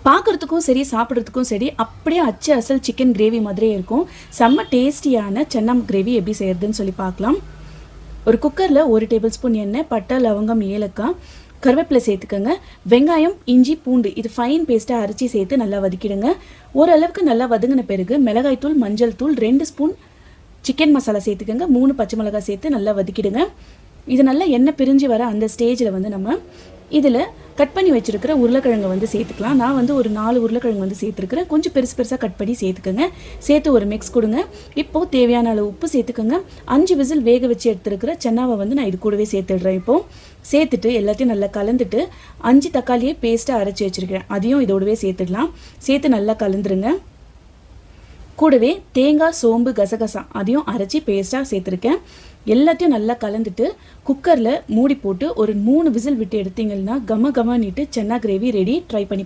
பார்க்குறதுக்கும் சரி சாப்பிட்றதுக்கும் சரி அப்படியே அச்சு அசல் சிக்கன் கிரேவி மாதிரியே இருக்கும். செம்ம டேஸ்டியான சன்னா கிரேவி எப்படி செய்கிறதுன்னு சொல்லி பார்க்கலாம். ஒரு குக்கரில் 1 டேபிள் ஸ்பூன் எண்ணெய், பட்டை, லவங்கம், ஏலக்காய், கருவேப்பிலை சேர்த்துக்கோங்க. வெங்காயம், இஞ்சி, பூண்டு இது ஃபைன் பேஸ்ட்டாக அரைச்சி சேர்த்து நல்லா வதக்கிடுங்க. ஓரளவுக்கு நல்லா வதங்கின பிறகு மிளகாய்த்தூள், மஞ்சள் தூள், 2 ஸ்பூன் சிக்கன் மசாலா சேர்த்துக்கோங்க. 3 பச்சை மிளகாய் சேர்த்து நல்லா வதக்கிடுங்க. இது நல்லா எண்ணெய் பிரிஞ்சு வர அந்த ஸ்டேஜில் வந்து நம்ம இதில் கட் பண்ணி வச்சுருக்கிற உருளைக்கிழங்கு வந்து சேர்த்துக்கலாம். நான் வந்து ஒரு 4 உருளைக்கிழங்கு வந்து சேர்த்துருக்கிறேன். கொஞ்சம் பெருசாக கட் பண்ணி சேர்த்துக்கோங்க. சேர்த்து ஒரு மிக்ஸ் கொடுங்க. இப்போது தேவையான அளவு உப்பு சேர்த்துக்கோங்க. 5 விசில் வேக வச்சு எடுத்துருக்கிற சென்னாவை வந்து நான் இது கூடவே சேர்த்துடுறேன். இப்போது சேர்த்துட்டு எல்லாத்தையும் நல்லா கலந்துட்டு 5 தக்காளியை பேஸ்ட்டாக அரைச்சி வச்சுருக்கிறேன். அதையும் இதோடவே சேர்த்துடலாம். சேர்த்து நல்லா கலந்துருங்க. கூடவே தேங்காய், சோம்பு, கசகசா அதையும் அரைச்சி பேஸ்ட்டாக சேர்த்துருக்கேன். எல்லாத்தையும் நல்லா கலந்துட்டு குக்கரில் மூடி போட்டு ஒரு 3 விசில் விட்டு எடுத்தீங்கன்னா கம கமன்னிட்டு சன்னா கிரேவி ரெடி. ட்ரை பண்ணி